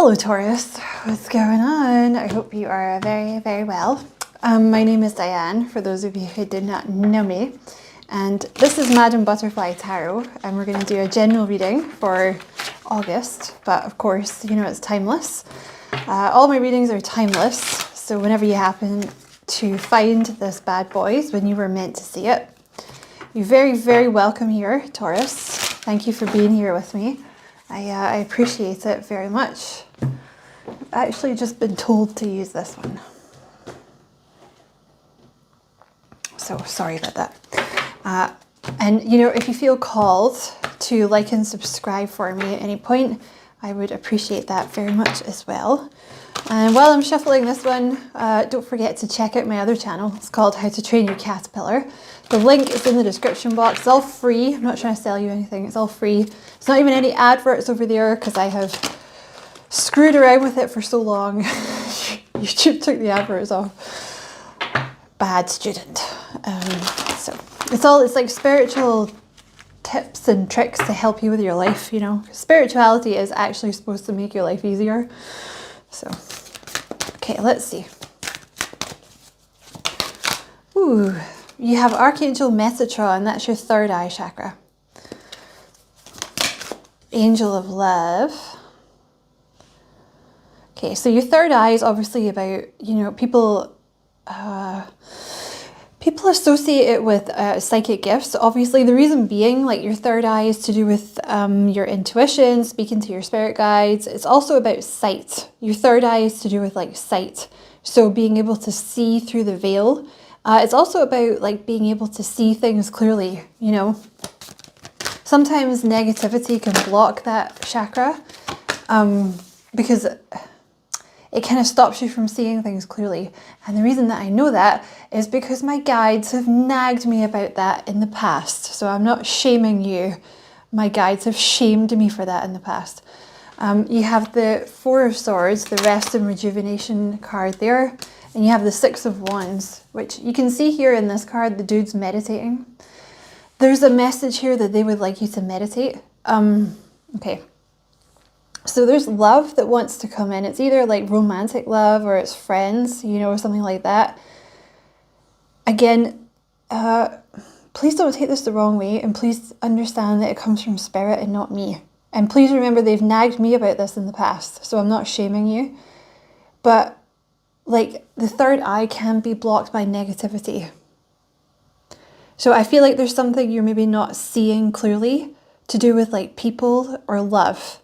Hello Taurus, what's going on? I hope you are very, very well. My name is Diane, for those of you who did not know me. And this is Madam Butterfly Tarot, and we're going to do a general reading for August. But of course, you know it's timeless. All my readings are timeless, so whenever you happen to find this bad boy is when you were meant to see it. You're very, very welcome here, Taurus. Thank you for being here with me. I appreciate it very much. I've actually just been told to use this one. So sorry about that. And you know, if you feel called to like and subscribe for me at any point, I would appreciate that very much as well. And while I'm shuffling this one, don't forget to check out my other channel. It's called How to Train Your Caterpillar. The link is in the description box. It's all free. I'm not trying to sell you anything. It's all free. It's not even any adverts over there because I have screwed around with it for so long. YouTube took the adverts off. Bad student. So it's like spiritual tips and tricks to help you with your life, you know. Spirituality is actually supposed to make your life easier. So, okay, let's see. Ooh, you have Archangel Metatron, that's your third eye chakra. Angel of Love. Okay, so your third eye is obviously about, you know, people associate it with psychic gifts. Obviously, the reason being, like, your third eye is to do with your intuition, speaking to your spirit guides. It's also about sight. Your third eye is to do with like sight. So being able to see through the veil. It's also about like being able to see things clearly, you know. Sometimes negativity can block that chakra because it kind of stops you from seeing things clearly. And the reason that I know that is because my guides have nagged me about that in the past. So I'm not shaming you. My guides have shamed me for that in the past. You have the Four of Swords, the Rest and Rejuvenation card there. And you have the Six of Wands, which you can see here in this card, the dude's meditating. There's a message here that they would like you to meditate. Okay. So there's love that wants to come in. It's either like romantic love or it's friends, you know, or something like that. Again, please don't take this the wrong way, and please understand that it comes from spirit and not me. And please remember they've nagged me about this in the past, so I'm not shaming you. But like the third eye can be blocked by negativity. So I feel like there's something you're maybe not seeing clearly to do with like people or love.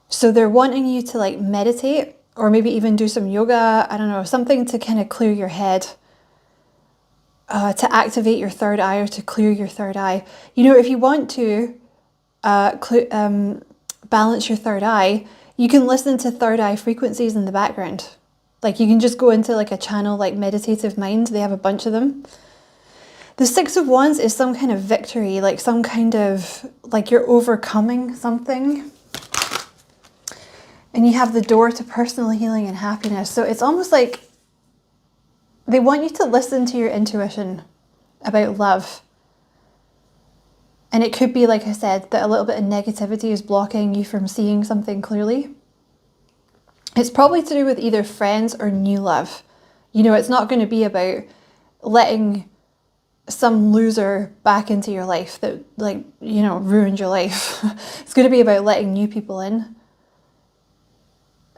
So they're wanting you to like meditate or maybe even do some yoga, I don't know, something to kind of clear your head, to activate your third eye or to clear your third eye. You know, if you want to balance your third eye, you can listen to third eye frequencies in the background. Like you can just go into like a channel like Meditative Mind. They have a bunch of them. The Six of Wands is some kind of victory, like some kind of, like you're overcoming something. And you have the door to personal healing and happiness. So it's almost like they want you to listen to your intuition about love. And it could be, like I said, that a little bit of negativity is blocking you from seeing something clearly. It's probably to do with either friends or new love. You know, it's not going to be about letting some loser back into your life that, like, you know, ruined your life. It's going to be about letting new people in.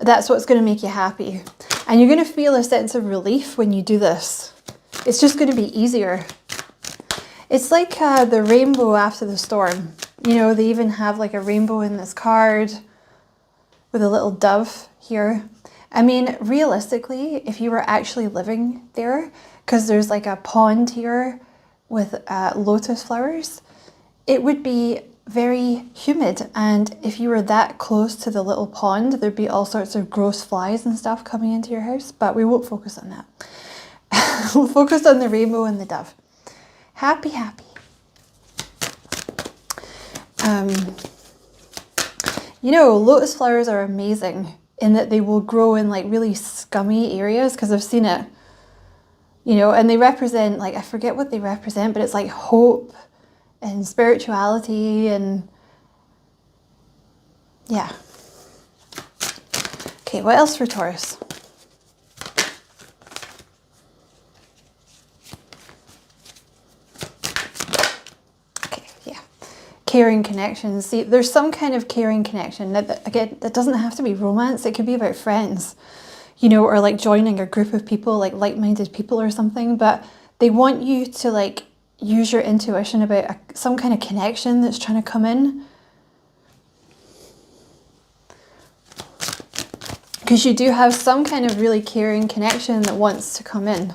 That's what's going to make you happy. And you're going to feel a sense of relief when you do this. It's just going to be easier. It's like the rainbow after the storm. You know, they even have like a rainbow in this card with a little dove here. I mean, realistically, if you were actually living there, because there's like a pond here with lotus flowers, it would be very humid, and if you were that close to the little pond, there'd be all sorts of gross flies and stuff coming into your house, but we won't focus on that. We'll focus on the rainbow and the dove. Happy, happy. You know, lotus flowers are amazing in that they will grow in like really scummy areas, because I've seen it, you know, and they represent, like, I forget what they represent, but it's like hope and spirituality and yeah. Okay, what else for Taurus? Okay, yeah. Caring connections. See, there's some kind of caring connection. Again, that doesn't have to be romance. It could be about friends, you know, or like joining a group of people, like like-minded people or something. But they want you to like use your intuition about some kind of connection that's trying to come in. Because you do have some kind of really caring connection that wants to come in.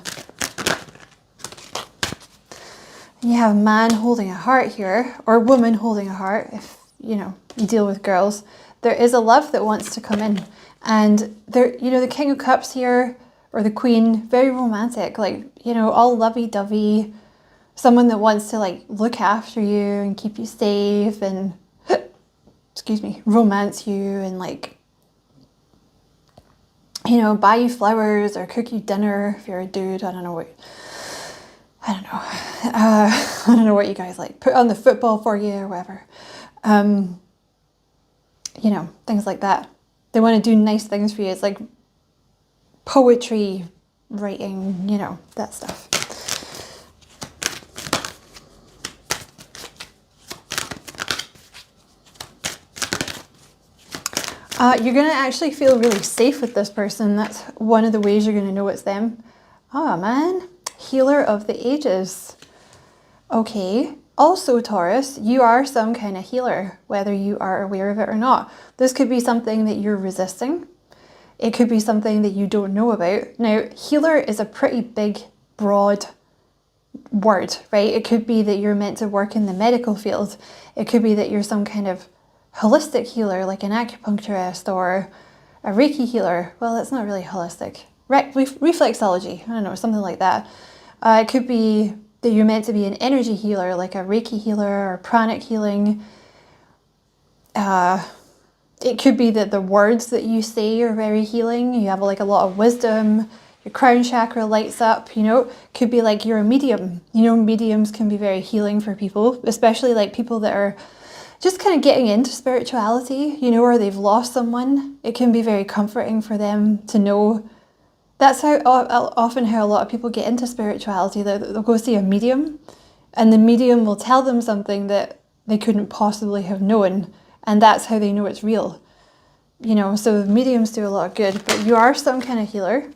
And you have a man holding a heart here, or a woman holding a heart, if, you know, you deal with girls. There is a love that wants to come in. And there, you know, the King of Cups here, or the Queen, very romantic, like, you know, all lovey-dovey. Someone that wants to, like, look after you and keep you safe and, excuse me, romance you and, like, you know, buy you flowers or cook you dinner if you're a dude. I don't know. I don't know what you guys like. Put on the football for you or whatever. You know, things like that. They want to do nice things for you. It's like poetry, writing, you know, that stuff. You're going to actually feel really safe with this person. That's one of the ways you're going to know it's them. Oh man, healer of the ages. Okay, also Taurus, you are some kind of healer, whether you are aware of it or not. This could be something that you're resisting. It could be something that you don't know about. Now, healer is a pretty big, broad word, right? It could be that you're meant to work in the medical field. It could be that you're some kind of holistic healer, like an acupuncturist or a Reiki healer. Well, it's not really holistic. Reflexology, I don't know, something like that. It could be that you're meant to be an energy healer, like a Reiki healer or pranic healing. It could be that the words that you say are very healing. You have like a lot of wisdom. Your crown chakra lights up, you know. Could be like you're a medium. You know, mediums can be very healing for people, especially like people that are just kind of getting into spirituality, you know, or they've lost someone. It can be very comforting for them to know. That's how often how a lot of people get into spirituality. They'll go see a medium, and the medium will tell them something that they couldn't possibly have known, and that's how they know it's real. You know, so mediums do a lot of good, but you are some kind of healer.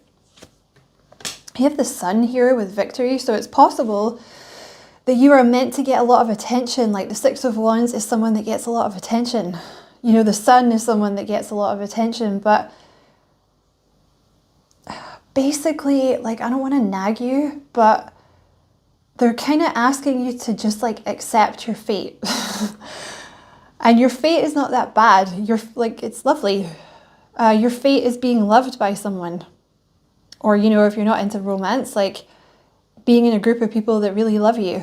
You have the Sun here with victory, so it's possible that you are meant to get a lot of attention. Like the Six of Wands is someone that gets a lot of attention. You know, the Sun is someone that gets a lot of attention, but basically, like, I don't want to nag you, but they're kind of asking you to just like accept your fate. And your fate is not that bad. You're like, it's lovely. Your fate is being loved by someone. Or, you know, if you're not into romance, like being in a group of people that really love you.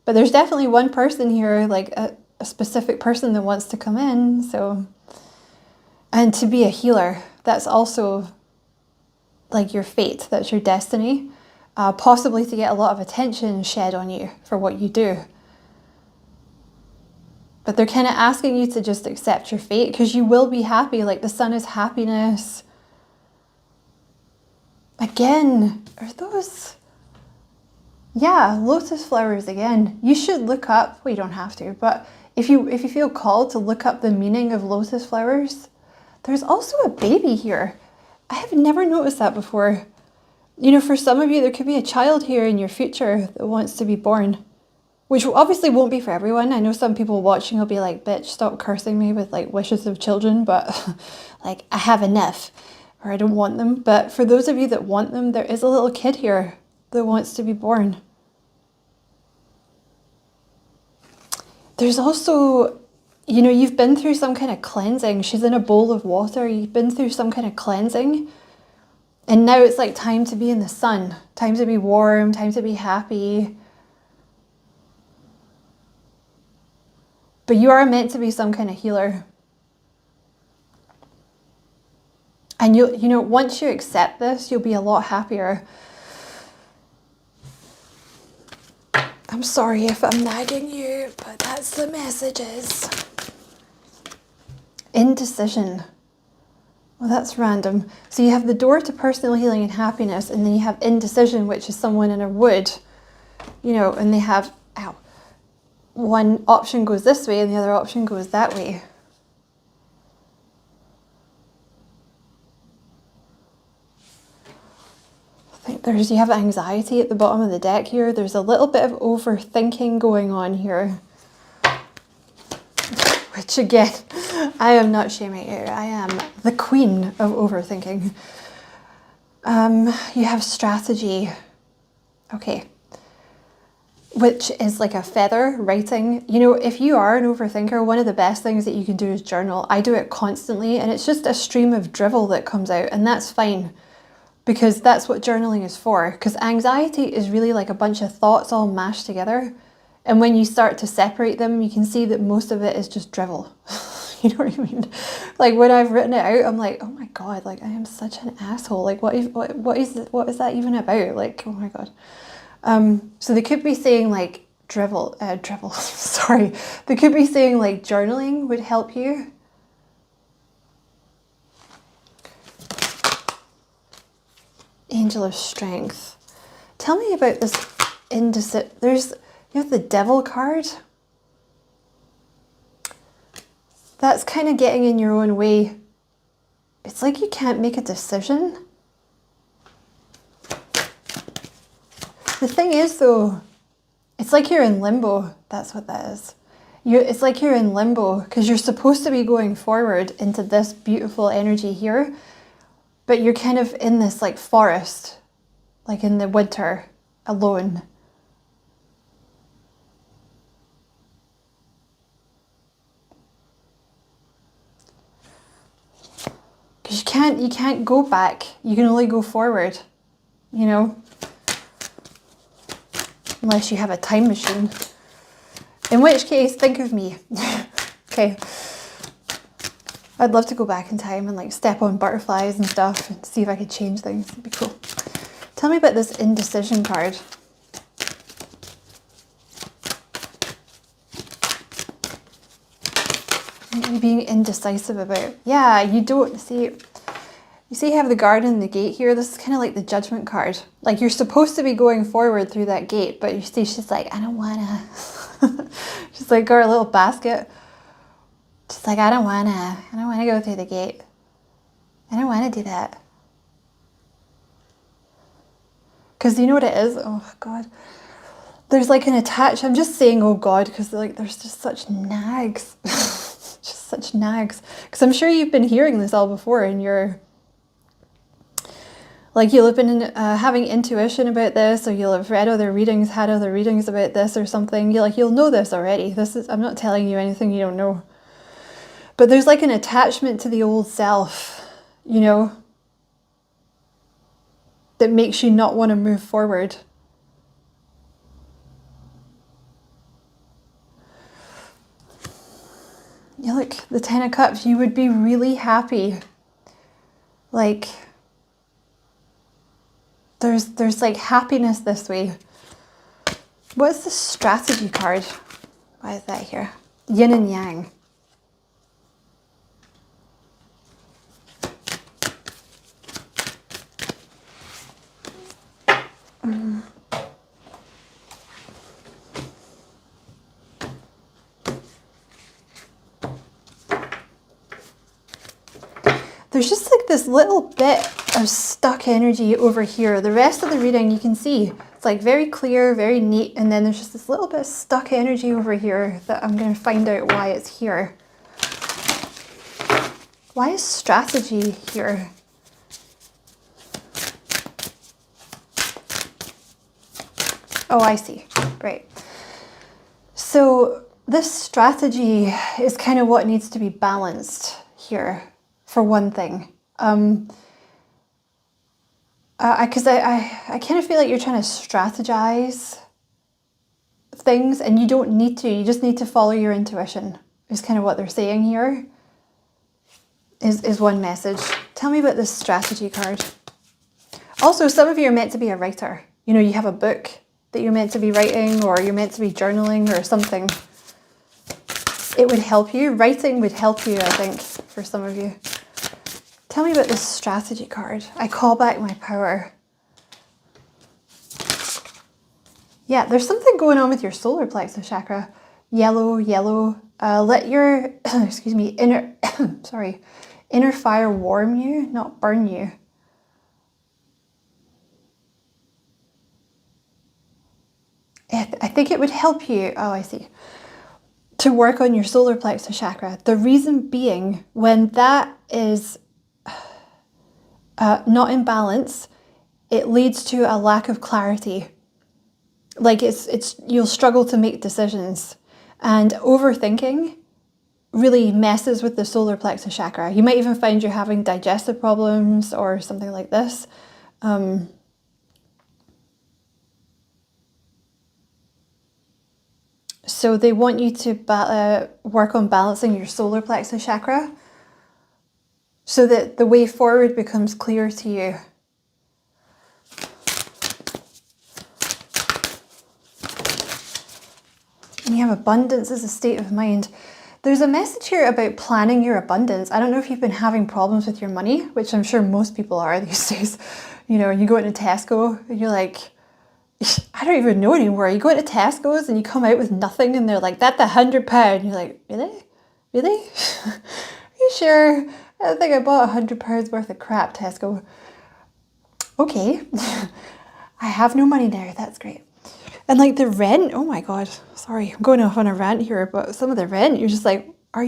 But there's definitely one person here, like a specific person that wants to come in. So, and to be a healer, that's also like your fate. That's your destiny. Possibly to get a lot of attention shed on you for what you do. But they're kind of asking you to just accept your fate, because you will be happy. Like the Sun is happiness. Again, are those... Yeah, lotus flowers again. You should look up, well, you don't have to, but if you feel called to look up the meaning of lotus flowers, there's also a baby here. I have never noticed that before. You know, for some of you, there could be a child here in your future that wants to be born, which obviously won't be for everyone. I know some people watching will be like, bitch, stop cursing me with like wishes of children, but like I have enough, or I don't want them. But for those of you that want them, there is a little kid here that wants to be born. There's also, you know, you've been through some kind of cleansing. She's in a bowl of water. You've been through some kind of cleansing. And now it's like time to be in the sun. Time to be warm. Time to be happy. But you are meant to be some kind of healer. And you know, once you accept this, you'll be a lot happier. I'm sorry if I'm nagging you, but that's the messages. Indecision. Well, that's random. So you have the door to personal healing and happiness, and then you have indecision, which is someone in a wood, you know, and they have, ow, one option goes this way and the other option goes that way. I think you have anxiety at the bottom of the deck here. There's a little bit of overthinking going on here. Which again, I am not shaming you. I am the queen of overthinking. You have strategy. Okay. Which is like a feather, writing. You know, if you are an overthinker, one of the best things that you can do is journal. I do it constantly, and it's just a stream of drivel that comes out, and that's fine. Because that's what journaling is for. Because anxiety is really like a bunch of thoughts all mashed together. And when you start to separate them, you can see that most of it is just drivel. You know what I mean? Like when I've written it out, I'm like, oh my God, like I am such an asshole. Like what is that even about? Like, oh my God. So they could be saying like drivel, sorry. They could be saying like journaling would help you. Angel of Strength. Tell me about this indecision. You have the Devil card. That's kind of getting in your own way. It's like you can't make a decision. The thing is though, it's like you're in limbo. That's what that is. It's like you're in limbo because you're supposed to be going forward into this beautiful energy here, but you're kind of in this like forest, like in the winter, alone. You can't go back. You can only go forward, you know, unless you have a time machine, in which case think of me. Okay, I'd love to go back in time and like step on butterflies and stuff and see if I could change things. It'd be cool. Tell me about this indecision card. What are you being indecisive about? Yeah, you don't see. You see you have the Garden and the gate here. This is kind of like the Judgment card. Like you're supposed to be going forward through that gate, but you see she's like, I don't wanna. She's like got her little basket. She's like, I don't wanna go through the gate. I don't wanna do that. Because you know what it is? Oh God. There's like an I'm just saying oh God, because like there's just such nags. Just such nags. Because I'm sure you've been hearing this all before and you're like you'll have been having intuition about this, or you'll have read other readings, had other readings about this or something. You'll know this already. I'm not telling you anything you don't know. But there's like an attachment to the old self, you know, that makes you not want to move forward. Yeah, look, the Ten of Cups, you would be really happy. Like, there's like happiness this way. What's the strategy card? Why is that here? Yin and Yang. There's just like this little bit of stuck energy over here. The rest of the reading you can see, it's like very clear, very neat, and then there's just this little bit of stuck energy over here that I'm going to find out why it's here. Why is strategy here? Oh, I see. Right. So this strategy is kind of what needs to be balanced here. For one thing, because I kind of feel like you're trying to strategize things and you don't need to. You just need to follow your intuition is kind of what they're saying here, is one message. Tell me about this strategy card. Also, some of you are meant to be a writer. You know, you have a book that you're meant to be writing, or you're meant to be journaling or something. It would help you. Writing would help you, I think, for some of you. Tell me about this strategy card. I call back my power. Yeah, there's something going on with your solar plexus chakra. Yellow, yellow. Let your, excuse me, inner fire warm you, not burn you. I think it would help you, oh, I see, to work on your solar plexus chakra. The reason being, when that is not in balance, it leads to a lack of clarity. Like you'll struggle to make decisions, and overthinking really messes with the solar plexus chakra. You might even find you're having digestive problems or something like this. So they want you to work on balancing your solar plexus chakra so that the way forward becomes clear to you. And you have abundance as a state of mind. There's a message here about planning your abundance. I don't know if you've been having problems with your money, which I'm sure most people are these days. You know, you go into Tesco and you're like, I don't even know anymore. You go into Tesco's and you come out with nothing and they're like, that's £100. And you're like, really? Really? Are you sure? I think I bought £100 worth of crap, Tesco. Okay. I have no money now. That's great. And like the rent, oh my God, sorry, I'm going off on a rant here, but some of the rent, you're just like, what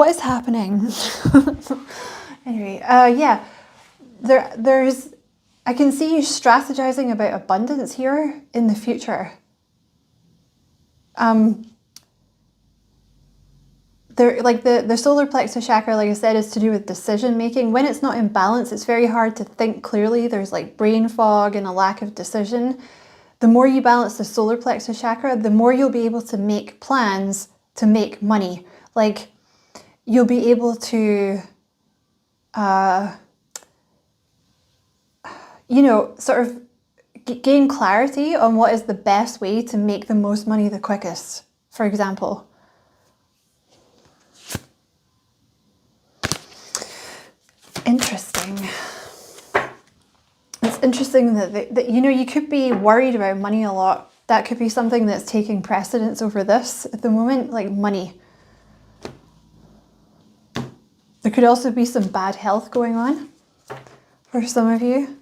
is happening? Anyway, yeah, I can see you strategizing about abundance here in the future. The solar plexus chakra, like I said, is to do with decision making. When it's not in balance, it's very hard to think clearly. There's like brain fog and a lack of decision. The more you balance the solar plexus chakra, the more you'll be able to make plans to make money. Like you'll be able to, sort of gain clarity on what is the best way to make the most money the quickest, for example. Interesting. It's interesting that you could be worried about money a lot. That could be something that's taking precedence over this at the moment, like money. There could also be some bad health going on for some of you.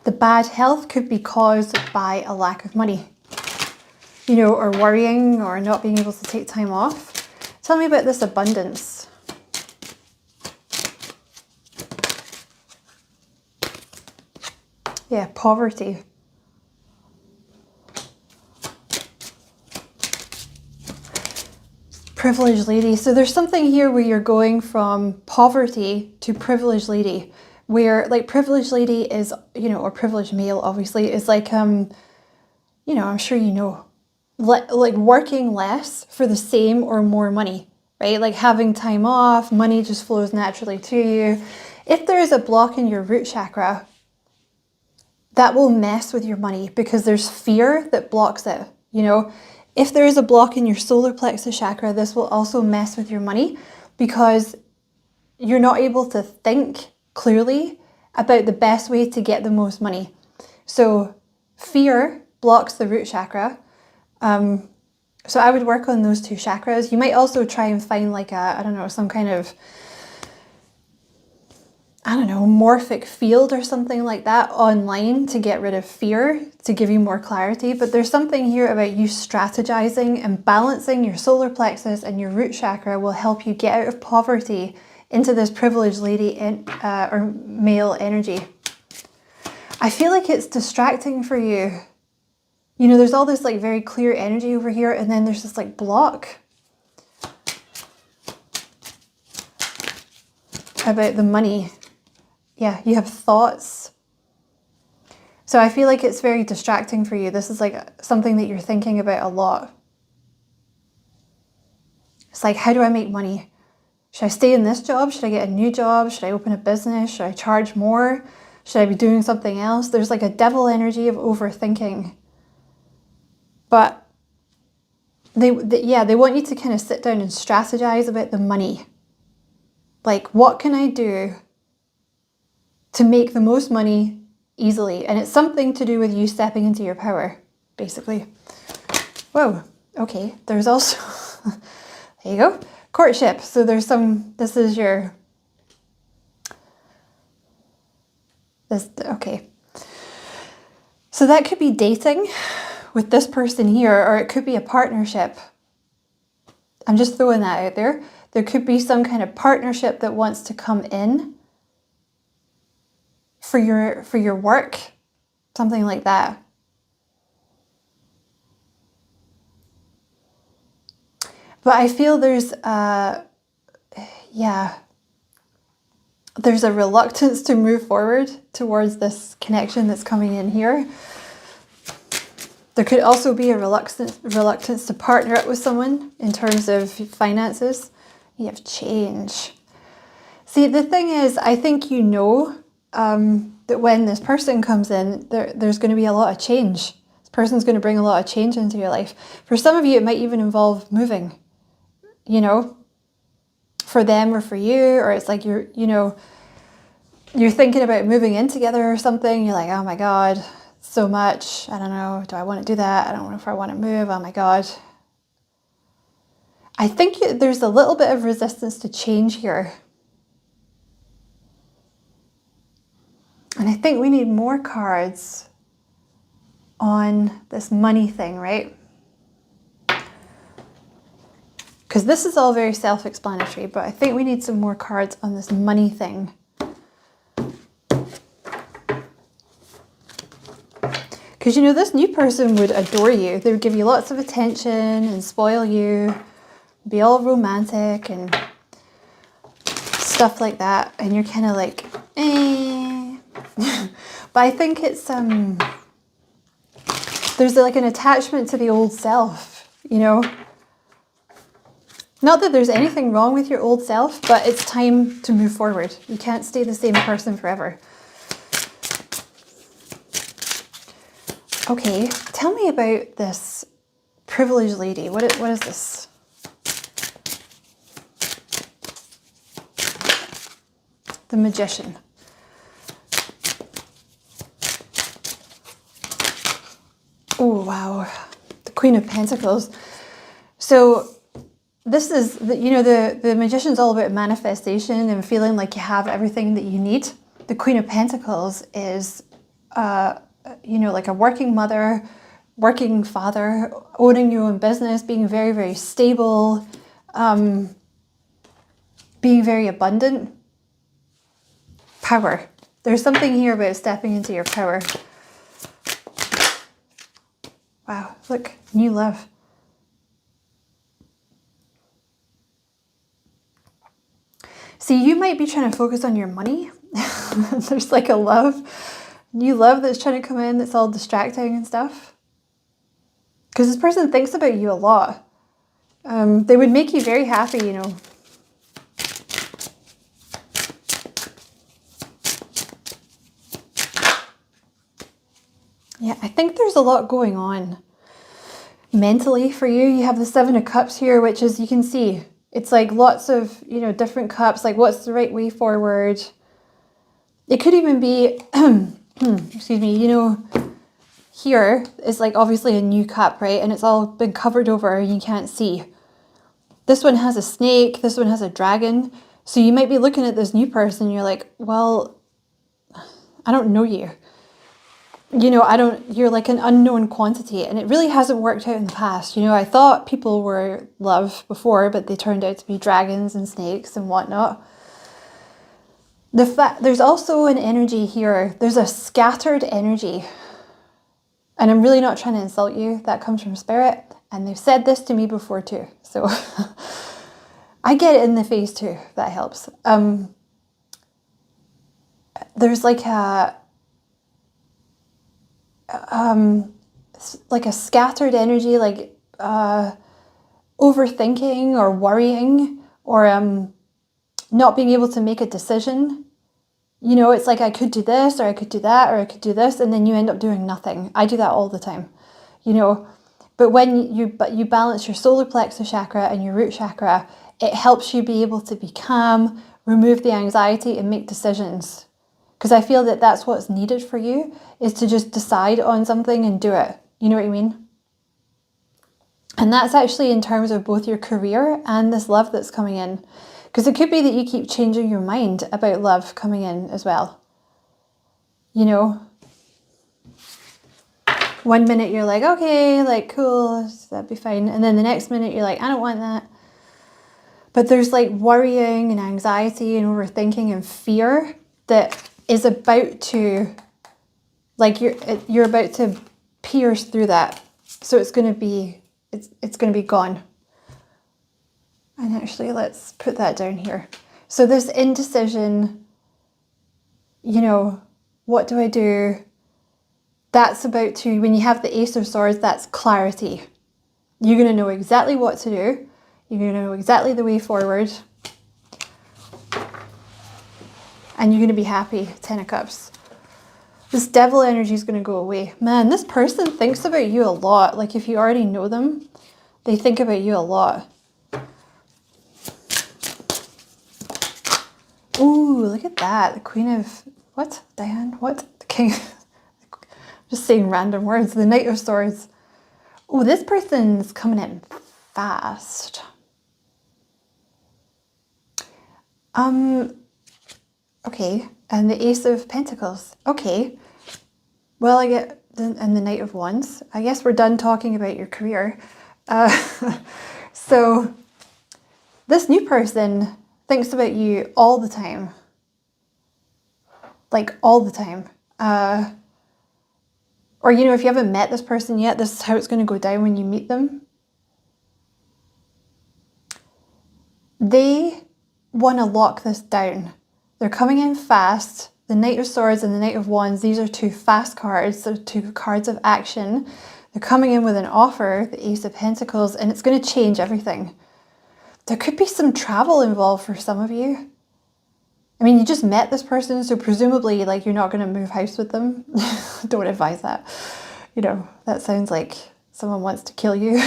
The bad health could be caused by a lack of money, or worrying or not being able to take time off. Tell me about this abundance. Yeah, poverty. Privileged lady. So there's something here where you're going from poverty to privileged lady, where like privileged lady is, or privileged male obviously is like, I'm sure like working less for the same or more money, right? Like having time off, money just flows naturally to you. If there is a block in your root chakra, that will mess with your money because there's fear that blocks it, If there is a block in your solar plexus chakra, this will also mess with your money because you're not able to think clearly about the best way to get the most money. So fear blocks the root chakra. So I would work on those two chakras. You might also try and find like some kind of, morphic field or something like that online to get rid of fear, to give you more clarity. But there's something here about you strategizing and balancing your solar plexus and your root chakra will help you get out of poverty into this privileged lady or male energy. I feel like it's distracting for you. There's all this like very clear energy over here, and then there's this like block about the money. Yeah, you have thoughts. So I feel like it's very distracting for you. This is like something that you're thinking about a lot. It's like, how do I make money? Should I stay in this job? Should I get a new job? Should I open a business? Should I charge more? Should I be doing something else? There's like a devil energy of overthinking. But they want you to kind of sit down and strategize about the money. Like, what can I do to make the most money easily? And it's something to do with you stepping into your power, basically. Whoa, okay. There's also, there you go, courtship. So there's this is your, okay. So that could be dating with this person here, or it could be a partnership. I'm just throwing that out there. There could be some kind of partnership that wants to come in for your work, something like that. But I feel there's a reluctance to move forward towards this connection that's coming in here. There could also be a reluctance to partner up with someone in terms of finances. You have change. See, the thing is, I think you know that when this person comes in, there's going to be a lot of change. This person's going to bring a lot of change into your life. For some of you, it might even involve moving, you know, for them or for you, or it's like you're thinking about moving in together or something. You're like, oh my God, so much. I don't know. Do I want to do that? I don't know if I want to move. Oh my God. I think there's a little bit of resistance to change here. And I think we need more cards on this money thing, right? Because this is all very self-explanatory, but I think we need some more cards on this money thing. Because, you know, this new person would adore you. They would give you lots of attention and spoil you, be all romantic and stuff like that. And you're kind of like, eh. But I think it's, there's like an attachment to the old self, you know. Not that there's anything wrong with your old self, but it's time to move forward. You can't stay the same person forever. Okay, tell me about this privileged lady. What is this? The Magician. Oh, wow. The Queen of Pentacles. So this is, the Magician's all about manifestation and feeling like you have everything that you need. The Queen of Pentacles is, like a working mother, working father, owning your own business, being very, very stable, being very abundant. Power. There's something here about stepping into your power. Wow, look, new love. See, you might be trying to focus on your money. There's like a new love that's trying to come in that's all distracting and stuff. Because this person thinks about you a lot. They would make you very happy, you know. Yeah, I think there's a lot going on mentally for you. You have the Seven of Cups here, which is, you can see, it's like lots of, different cups, like what's the right way forward. It could even be, excuse me, here is like obviously a new cup, right? And it's all been covered over and you can't see. This one has a snake, this one has a dragon. So you might be looking at this new person, you're like, well, I don't know you. You're like an unknown quantity, and it really hasn't worked out in the past. I thought people were love before, but they turned out to be dragons and snakes and whatnot. There's also an energy here. There's a scattered energy. And I'm really not trying to insult you. That comes from spirit. And they've said this to me before too. So I get it in the face too. If that helps. There's like a scattered energy, like overthinking or worrying or not being able to make a decision. It's like I could do this or I could do that or I could do this, and then you end up doing nothing. I do that all the time. But when you balance your solar plexus chakra and your root chakra, it helps you be able to be calm, remove the anxiety and make decisions. Because I feel that that's what's needed for you, is to just decide on something and do it. You know what I mean? And that's actually in terms of both your career and this love that's coming in. Because it could be that you keep changing your mind about love coming in as well. You know? One minute you're like, okay, like, cool, that'd be fine. And then the next minute you're like, I don't want that. But there's like worrying and anxiety and overthinking and fear that is about to, like, you're about to pierce through that. So it's going to be, it's going to be gone. And actually, let's put that down here. So this indecision, you know, what do I do? That's about to, when you have the Ace of Swords, that's clarity. You're going to know exactly what to do. You're going to know exactly the way forward. And you're going to be happy. 10 of Cups. This devil energy is going to go away. Man, this person thinks about you a lot. Like if you already know them, they think about you a lot. Ooh, look at that. The Queen of... What? Diane? What? The King... Just saying random words. The Knight of Swords. Oh, this person's coming in fast. Okay. And the Ace of Pentacles. Okay. Well, I get... And the Knight of Wands. I guess we're done talking about your career. So, this new person thinks about you all the time. Like, all the time. Or, you know, if you haven't met this person yet, this is how it's going to go down when you meet them. They want to lock this down. They're coming in fast. The Knight of Swords and the Knight of Wands, these are two fast cards. They're two cards of action. They're coming in with an offer, the Ace of Pentacles, and it's going to change everything. There could be some travel involved for some of you. I mean, you just met this person, so presumably, like, you're not going to move house with them. Don't advise that. You know, that sounds like someone wants to kill you.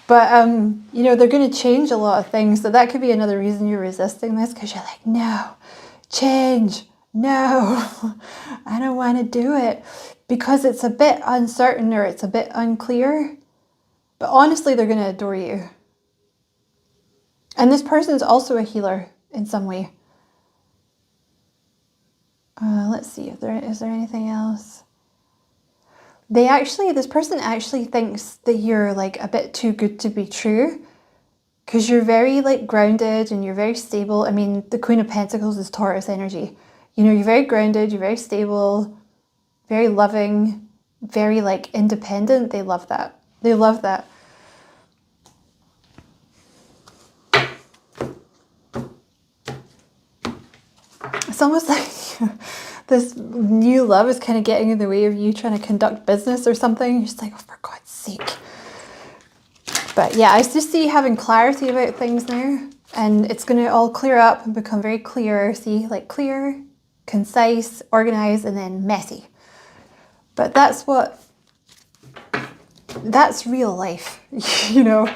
But, you know, they're going to change a lot of things. So that could be another reason you're resisting this, because you're like, no, change, no, I don't want to do it. Because it's a bit uncertain or it's a bit unclear. But honestly, they're going to adore you. And this person's also a healer in some way. Let's see if is there anything else. This person actually thinks that you're like a bit too good to be true, because you're very like grounded and you're very stable. I mean, the Queen of Pentacles is Taurus energy. You know, you're very grounded, you're very stable, very loving, very like independent. They love that. They love that. It's almost like this new love is kind of getting in the way of you trying to conduct business or something. You're just like, oh, for God's sake. But yeah, I just see having clarity about things now. And it's going to all clear up and become very clear. See, like clear, concise, organized, and then messy. But that's real life, you know,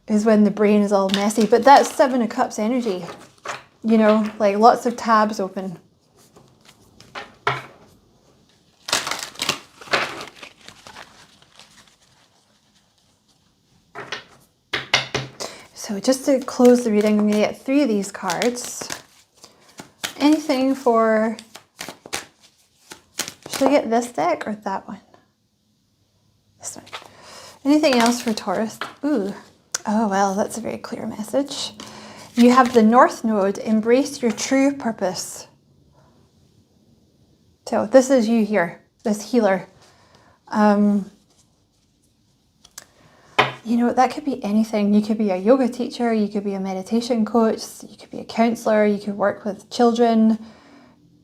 is when the brain is all messy. But that's 7 of Cups energy. You know, like lots of tabs open. So just to close the reading, I'm going to get 3 of these cards. Anything for... Should I get this deck or that one? This one. Anything else for Taurus? Ooh. Oh, well, that's a very clear message. You have the North Node, embrace your true purpose. So this is you here, this healer. You know, that could be anything. You could be a yoga teacher, you could be a meditation coach, you could be a counselor, you could work with children,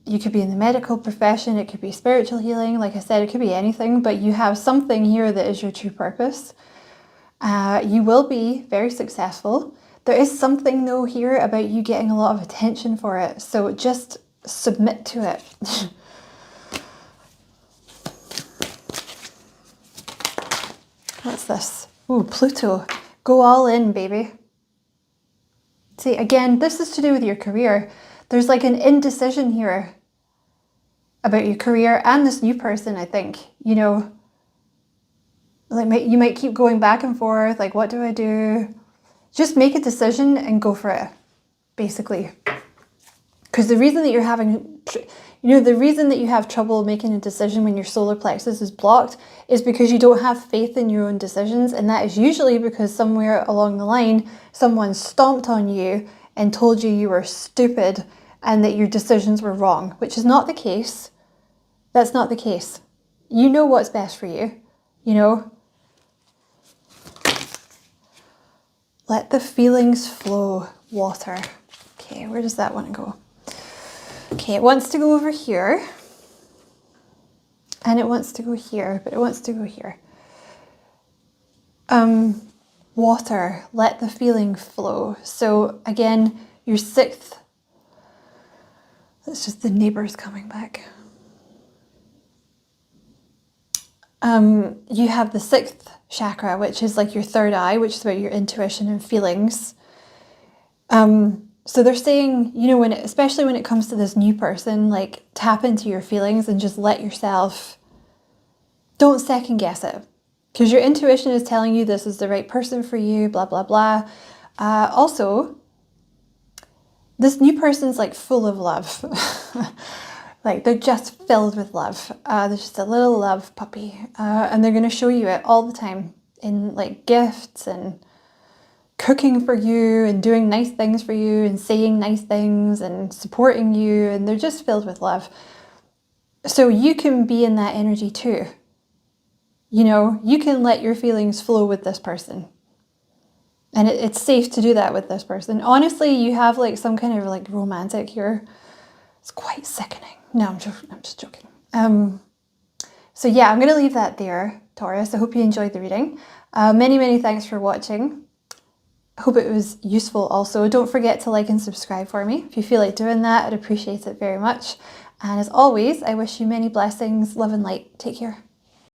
you could be in the medical profession, it could be spiritual healing. Like I said, it could be anything, but you have something here that is your true purpose. You will be very successful. There is something though here about you getting a lot of attention for it. So just submit to it. What's this? Ooh, Pluto. Go all in, baby. See, again, this is to do with your career. There's like an indecision here about your career and this new person, I think. You know, like you might keep going back and forth, like, what do I do? Just make a decision and go for it, basically. Because the reason that you're having, the reason that you have trouble making a decision when your solar plexus is blocked is because you don't have faith in your own decisions. And that is usually because somewhere along the line, someone stomped on you and told you you were stupid and that your decisions were wrong, which is not the case. That's not the case. You know what's best for you, you know. Let the feelings flow. Water. Okay, where does that one go? Okay, it wants to go over here. And it wants to go here, but it wants to go here. Water. Let the feeling flow. So again, your 6th. That's just the neighbours coming back. You have the 6th chakra, which is like your 3rd eye, which is about your intuition and feelings. So they're saying, you know, especially when it comes to this new person, like tap into your feelings and just let yourself, don't second guess it. Because your intuition is telling you this is the right person for you, blah, blah, blah. Also, this new person's like full of love. Like they're just filled with love. They're just a little love puppy. And they're going to show you it all the time in like gifts and cooking for you and doing nice things for you and saying nice things and supporting you. And they're just filled with love. So you can be in that energy too. You know, you can let your feelings flow with this person. And it's safe to do that with this person. Honestly, you have like some kind of like romantic here. It's quite sickening. No, I'm just joking. So yeah, I'm going to leave that there, Taurus. I hope you enjoyed the reading. Many, many thanks for watching. I hope it was useful also. Don't forget to like and subscribe for me. If you feel like doing that, I'd appreciate it very much. And as always, I wish you many blessings, love and light. Take care.